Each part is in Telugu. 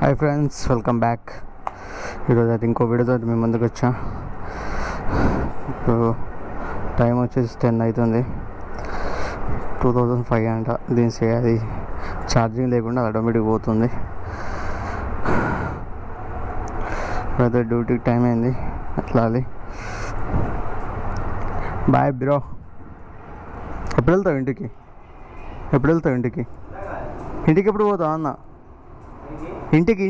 Hi friends, welcome back. ఈరోజు అయితే ఇంకో వీడియోతో మీ ముందుకు వచ్చా. ఇప్పుడు టైం వచ్చేసి 10 అవుతుంది. 2005 అంట. దీని అది ఛార్జింగ్ లేకుండా ఆటోమేటిక్ పోతుంది. ఇప్పుడైతే డ్యూటీకి టైం అయింది, వెళ్ళాలి. Bye bro. ఎప్పుడు వెళ్తావు ఇంటికి? ఇంటికి ఎప్పుడు పోతావు అన్న? ఇంటికి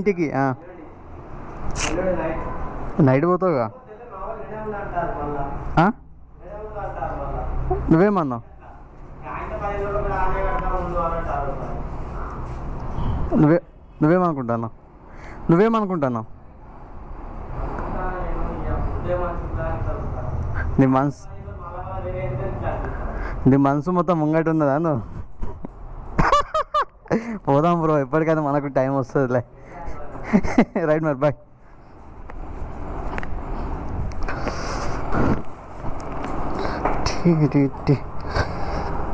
నైట్ పోతావుగా? నువ్వేమన్నావు? నువ్వేమనుకుంటున్నావు? నీ మనసు మొత్తం ముంగట ఉన్నదా నువ్వు? పోదాం బ్రో, ఎప్పటికైనా మనకు టైం వస్తుందిలే. రైట్ మరి, బాయ్.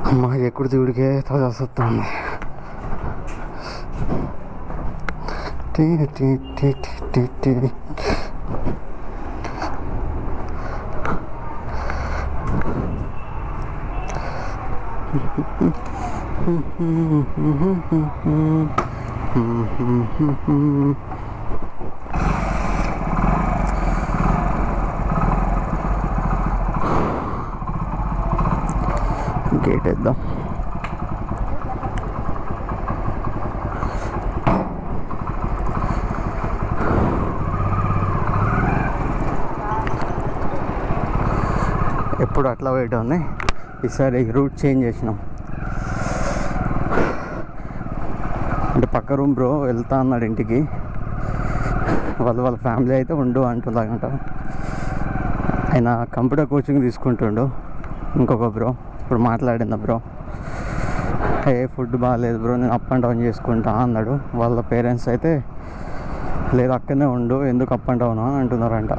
అమ్మా, ఎక్కడ దేవుడికే తోస్తుంది. గేట్ వేద్దాం. ఎప్పుడు అట్లా పోయేటోని, ఈసారి రూట్ చేంజ్ చేసినాం. అంటే పక్క రూమ్ బ్రో వెళ్తా అన్నాడు ఇంటికి. వాళ్ళ ఫ్యామిలీ అయితే ఉండు అంటున్నారంట. ఆయన కంప్యూటర్ కోచింగ్ తీసుకుంటుండు. ఇంకొక బ్రో ఇప్పుడు మాట్లాడిందా బ్రో, ఫుడ్ బాగాలేదు బ్రో, నేను అప్ అండ్ డౌన్ చేసుకుంటా అన్నాడు. వాళ్ళ పేరెంట్స్ అయితే లేదు అక్కడనే ఉండు, ఎందుకు అప్ అండ్ డౌన్ అని అంటున్నారంట.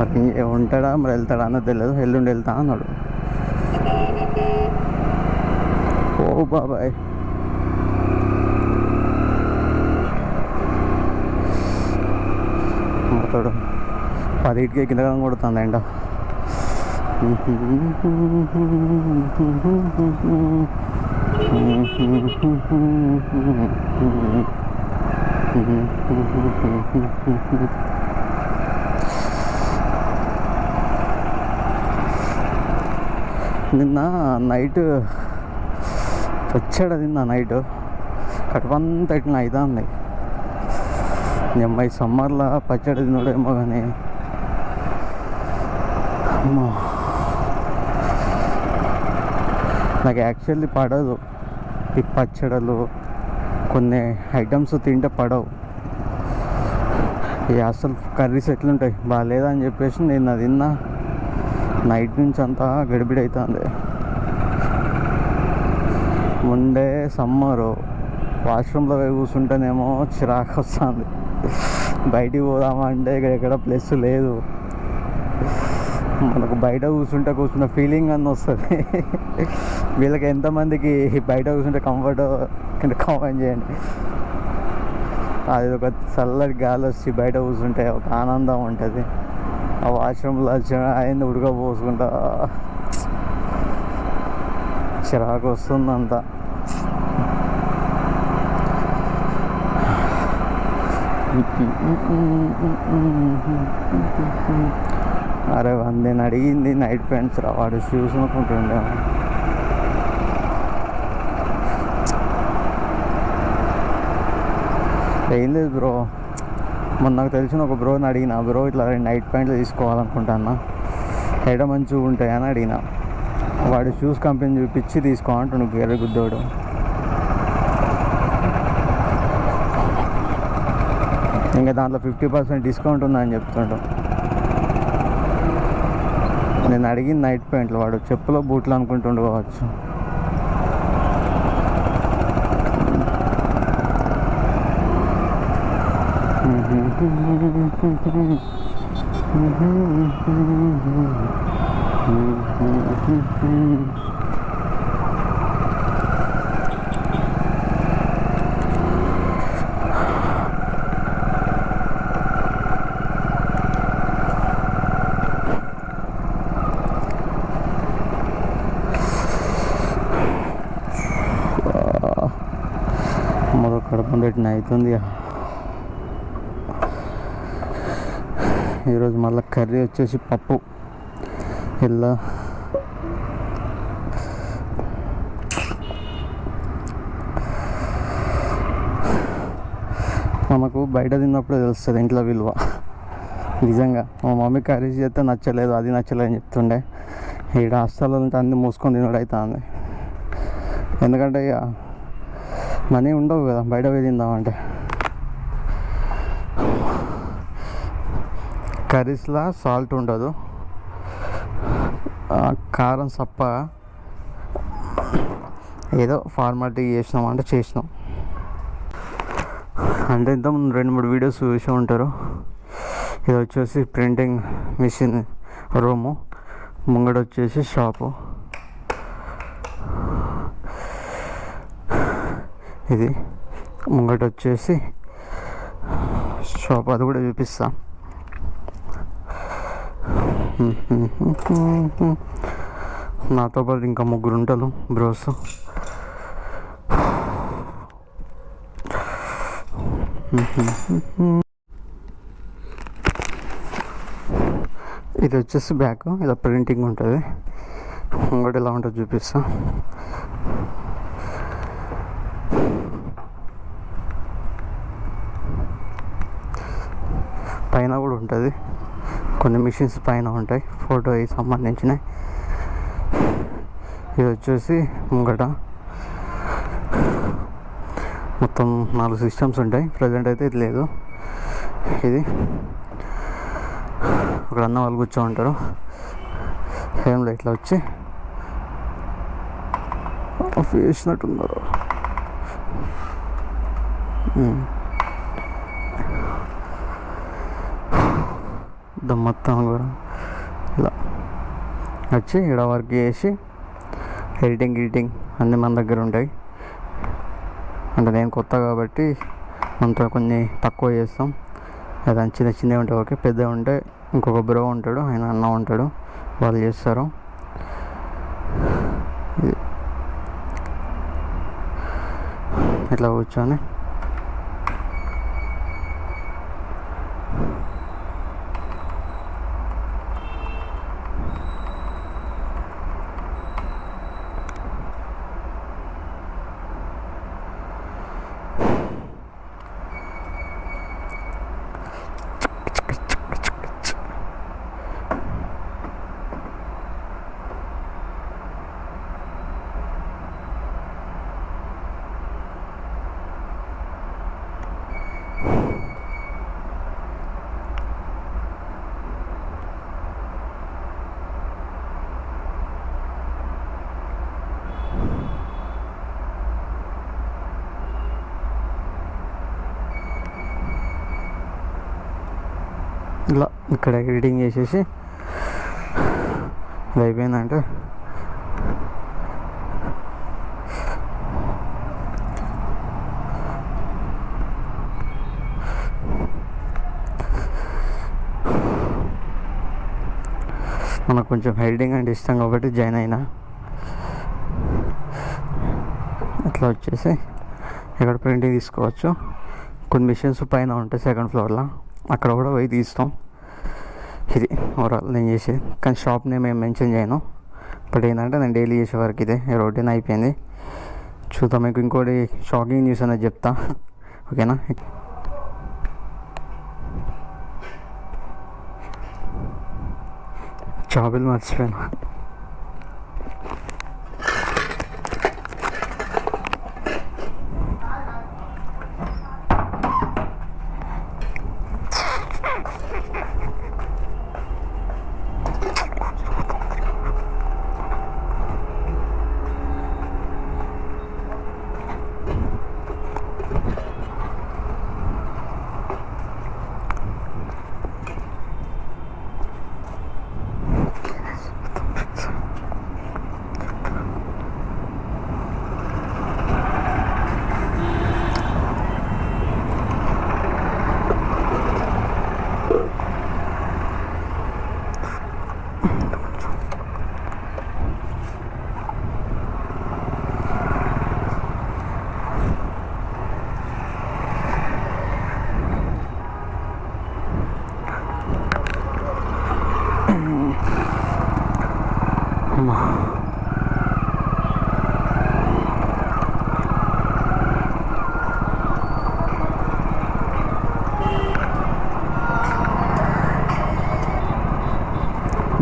మరి ఉంటాడా మరి వెళ్తాడా అన్నది తెలియదు. ఎల్లుండి వెళ్తా అన్నాడు. ఓ బాబాయ్, మొత్తాడు 10కి కింద కొడుతుంది ఎండ. నిన్న నైట్ వచ్చాడు. నైట్ కడుపంతా ఇట్లా అవుతుంది. ఈ అమ్మాయి సమ్మర్లో పచ్చడి తినడేమో కానీ అమ్మా, నాకు యాక్చువల్లీ పడదు ఈ పచ్చడలు. కొన్ని ఐటమ్స్ తింటే పడవు. ఈ అసలు కర్రీస్ ఎట్లుంటాయి బాగాలేదని చెప్పేసి నేను అది తిన్నా. నైట్ నుంచి అంతా గడిబిడి అవుతుంది. ముందే సమ్మరు, వాష్రూమ్లో పోయి కూర్చుంటేనేమో చిరాకు వస్తుంది. బయటికి పోదామంటే ఎక్కడ ప్లేస్ లేదు. మనకు బయట కూర్చుంటే ఫీలింగ్ అన్న వస్తుంది. వీళ్ళకి ఎంతమందికి బయట కూర్చుంటే కంఫర్ట్ కింద కామెంట్ చేయండి. అది ఒక చల్లటి గాలి వచ్చి బయట కూర్చుంటే ఒక ఆనందం ఉంటుంది. ఆ వాష్రూమ్లో అయింది ఉడకపోసుకుంటా చిరాకు వస్తుందంతా. అరే నేను అడిగింది నైట్ ప్యాంట్స్ రా, వాడు షూస్ అనుకుంటుండే. ఏం లేదు బ్రో, మొన్న నాకు తెలిసిన ఒక బ్రోని అడిగిన, బ్రో ఇట్లా నైట్ ప్యాంట్లు తీసుకోవాలనుకుంటాను, ఎడ మంచిగా ఉంటాయి అని అడిగిన. వాడు షూస్ కంపెనీ చూపించి తీసుకో అంటుండు. వేరే గుద్దోడు. ఇంకా దాంట్లో 50% డిస్కౌంట్ ఉందని చెప్తుండు. నేను అడిగింది నైట్ ప్యాంట్లు, వాడు చెప్పులో బూట్లు అనుకుంటుండు కావచ్చు. అవుతుంది. ఈరోజు మళ్ళీ కర్రీ వచ్చేసి పప్పు. ఇలా మనకు బయట తిన్నప్పుడు తెలుస్తుంది ఇంట్లో విలువ. నిజంగా మా మమ్మీ కర్రీ చేస్తే నచ్చలేదు, అది నచ్చలేదు అని చెప్తుండే. ఇక్కడ హాస్టల్లో ఉంటే అన్నీ మూసుకొని తినడం అవుతుంది. ఎందుకంటే ఇక మనీ ఉండవు కదా బయట పోయి తిందామంటే. కర్రీస్లో సాల్ట్ ఉండదు, కారం సప్ప, ఏదో ఫార్మాలిటీ చేసినాం అంటే చేసినాం. అంటే ఇంతకుముందు 2-3 వీడియోస్ చూసి ఉంటారు. ఇది వచ్చేసి ప్రింటింగ్ మిషన్ రూము, ముంగడ వచ్చేసి షాపు. ఇది ముంగట వచ్చేసి షాప్, అది కూడా చూపిస్తా. నాతో పాటు ఇంకా 3 ఉంటారు బ్రోస్. ఇది వచ్చేసి బ్యాక్, ఇలా ప్రింటింగ్ ఉంటుంది. ఇంకోటి ఎలా ఉంటుందో చూపిస్తా. పైన కూడా ఉంటుంది, కొన్ని మిషన్స్ పైన ఉంటాయి ఫోటోకి సంబంధించినవి. ఇది వచ్చేసి ముంగట మొత్తం 4 సిస్టమ్స్ ఉంటాయి. ప్రజెంట్ అయితే ఇది లేదు. ఇది ఒక అన్న వాళ్ళు కూర్చో ఉంటారు. ఏం లైట్లో వచ్చి ఆఫ్ చేసినట్టున్నారు. మొత్తం కూడా ఇలా వచ్చి ఇక్కడ వర్క్ చేసి ఎడిటింగ్ అన్నీ మన దగ్గర ఉంటాయి. అంటే నేను కొత్త కాబట్టి మనతో కొన్ని తక్కువ చేస్తాం. ఏదైనా చిన్నవి ఉంటే ఓకే, పెద్దవి ఉంటే ఇంకొక బ్రో ఉంటాడు, ఆయన అన్న ఉంటాడు, వాళ్ళు చేస్తారు. ఇట్లా కూర్చొని ఇలా ఇక్కడ ఎడిటింగ్ చేసేసి ఇది అయిపోయిందంటే మనకు కొంచెం ఎడిటింగ్ అంటే ఇష్టం కాబట్టి జాయిన్ అయినా. ఇట్లా వచ్చేసి ఇక్కడ ప్రింటింగ్ తీసుకోవచ్చు. కొన్ని మిషన్స్ పైన ఉంటాయి 2nd ఫ్లోర్లో, అక్కడ కూడా పోయి తీస్తాం. ఇది ఓవరాల్ నేను చేసేది. కానీ షాప్ నేమ్ ఏం మెన్షన్ చేయను. బట్ ఏంటంటే నేను డైలీ చేసే వరకు ఇదే రొటీన్ అయిపోయింది. చూద్దాం, మీకు ఇంకోటి షాకింగ్ న్యూస్ అనేది చెప్తా, ఓకేనా? చాబిల్ మర్చిపోయాను.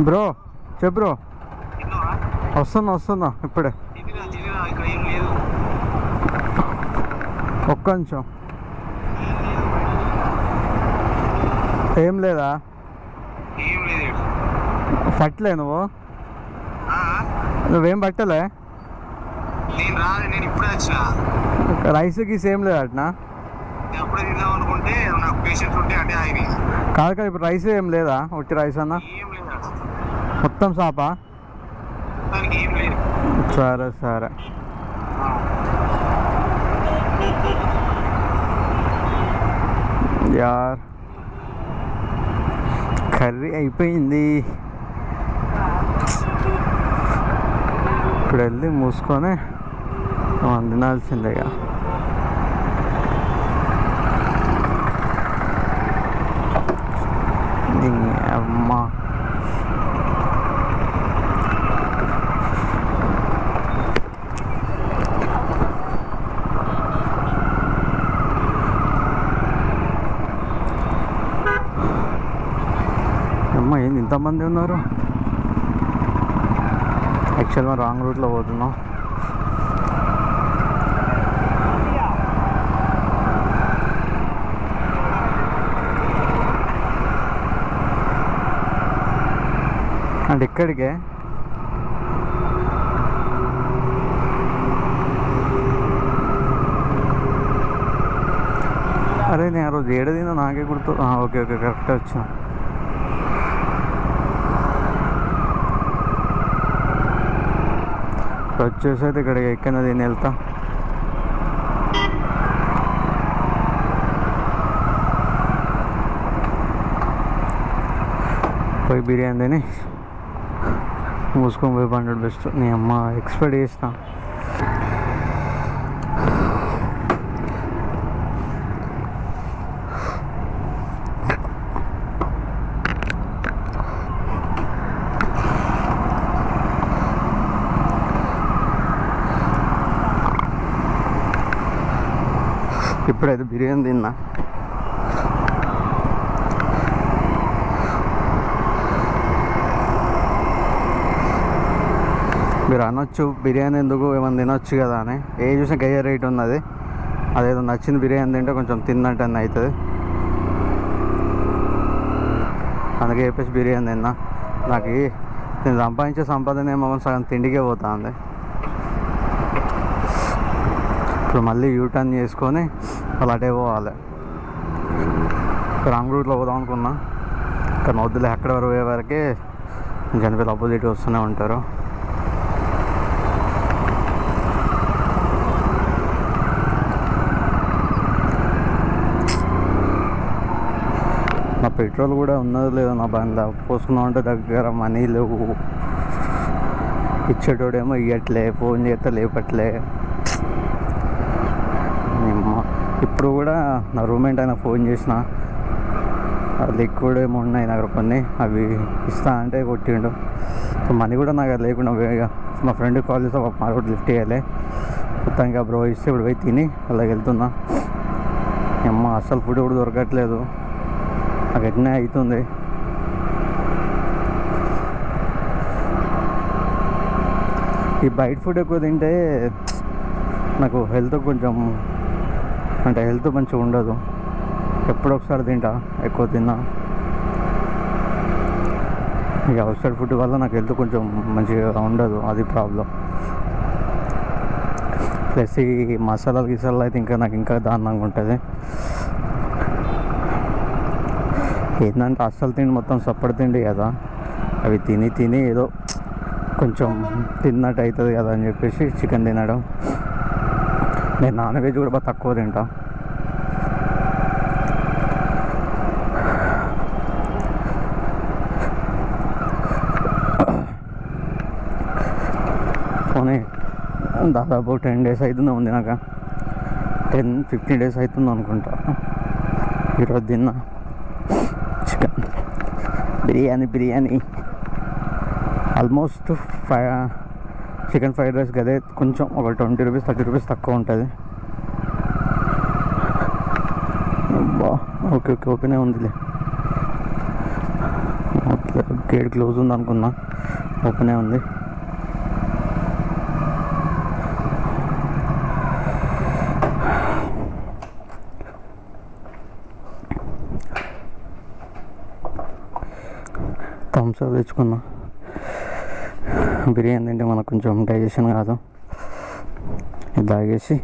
బ్రో చెప్పు బ్రో. వస్తున్నా ఇప్పుడే. ఒక్క నిమిషం. ఏం లేదా? పట్టలే నువ్వేం పట్టలే? రైస్ గీస్ ఏం లేదు అట్నా? కాదు ఇప్పుడు రైస్ ఏం లేదా? ఒట్టి రైస్ అన్న మొత్తం సాపా? సరే యార్ కర్రీ అయిపోయింది. ఇప్పుడు వెళ్ళి మూసుకొని తినాల్సిందేగా. అమ్మా ఏంది ఇంతమంది ఉన్నారు? యాక్చువల్గా రాంగ్ రూట్లో పోతున్నాం. అంటే ఇక్కడికే అరే నేను ఆ రోజు ఏడదిందో నాకే గుర్తు. ఓకే కరెక్ట్ వచ్చా. వచ్చేసి అయితే ఇక్కడ ఎక్కడ తిని వెళ్తా. పోయి బిర్యానీ తిని మూసుకొని పోయి పండుగ బెస్ట్. నీ అమ్మ ఎక్స్పెక్ట్ చేసిన. ఇప్పుడైతే బిర్యానీ తిన్నా. మీరు అనొచ్చు బిర్యానీ ఎందుకు ఏమైనా తినొచ్చు కదా అని. ఏ చూసినా గయ్య రేట్ ఉన్నది. అదేదో నచ్చిన బిర్యానీ తింటే కొంచెం తిన్నట్టు అని అవుతుంది. అందుకే చెప్పేసి బిర్యానీ తిన్నా. నాకు నేను సంపాదించే సంపాదన ఏమో సగం తిండికే పోతుంది. ఇప్పుడు మళ్ళీ యూటర్న్ చేసుకొని అలా అటే పోవాలి. రాంగ్ రూట్లో పోదాం అనుకున్నా, కానీ వద్దులే. అక్కడ వరకు పోయే వరకే జనపేట ఆపోజిట్ వస్తూనే ఉంటారు. నా పెట్రోల్ కూడా ఉన్నది లేదు నా బండిలో. పోసుకున్నామంటే దగ్గర మనీ లేవు. ఇచ్చేటోడేమో ఇవ్వట్లే, ఫోన్ చేస్తే లేపట్లే. ఇప్పుడు కూడా నా రూమ్మేట్ అయినా ఫోన్ చేసిన, లిక్విడ్ ఏమో ఉన్నాయి నాకు కొన్ని, అవి ఇస్తా అంటే కొట్టిండు. సో మనీ కూడా నాకు లేకుండా మా ఫ్రెండ్కి కాల్ చేస్తే మా కూడా లిఫ్ట్ చేయాలి. మొత్తానికి బ్రో ఇస్తే ఇప్పుడు పోయి తిని అలాగే వెళ్తున్నా. అమ్మ అస్సలు ఫుడ్ కూడా దొరకట్లేదు. నాకు ఎట్నే అవుతుంది. ఈ బయట ఫుడ్ ఎక్కువ తింటే నాకు హెల్త్ కొంచెం అంటే హెల్త్ మంచిగా ఉండదు. ఎప్పుడో ఒకసారి తింటా, ఎక్కువ తిన్నా. ఇక అవుట్ సైడ్ ఫుడ్ వల్ల నాకు హెల్త్ కొంచెం మంచిగా ఉండదు, అది ప్రాబ్లం. ప్లస్ ఈ మసాలాలు గిసాలు అయితే నాకు ఇంకా దారుణంగా ఉంటుంది. ఏంటంటే అస్సలు తిండి మొత్తం సప్పడి తిండి కదా, అవి తిని ఏదో కొంచెం తిన్నట్టు అవుతుంది కదా అని చెప్పేసి చికెన్ తినడం. నేను నాన్ వెజ్ కూడా బాగా తక్కువ తింటా. పోనీ దాదాపు 10 days అవుతుంది ఉంది నాకు, 10-15 days అవుతుంది అనుకుంటా. ఈరోజు తిన్నా chicken biryani. Almost chicken fried rice అదే కొంచెం ఒక 20 రూపీస్ 30 రూపీస్ తక్కువ ఉంటుంది. ఓకే ఓకే ఓపెనే ఉందిలే. ఓకే గేట్ క్లోజ్ ఉంది అనుకున్నా, ఓపెనే ఉంది. థమ్స్ అప్ తెచ్చుకున్నా. బిర్యానీ తింటే మనకు కొంచెం డైజెషన్ కాదు, ఇది తాగేసి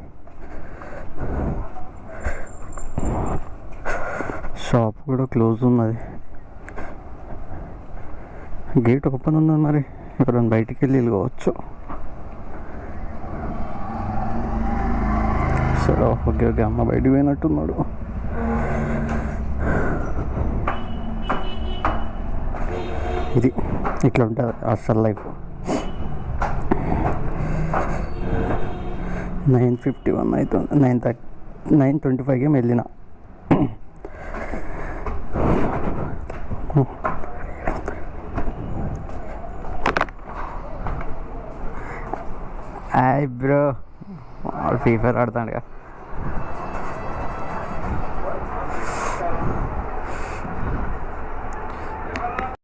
షాప్ కూడా క్లోజ్ ఉన్నది. గేట్ ఓపెన్ ఉన్నది, మరి ఎవరైనా బయటికి వెళ్ళి వెళ్ళిపోవచ్చు. సరే ఓకే ఓకే, అమ్మ బయటికి పోయినట్టున్నాడు. ఇది ఇట్లా ఉంటుంది హాస్టల్ లైఫ్. 9:51 అవుతుంది, 9:25కి వెళ్ళిన. Hi bro, free fire ఆడతాడుగా.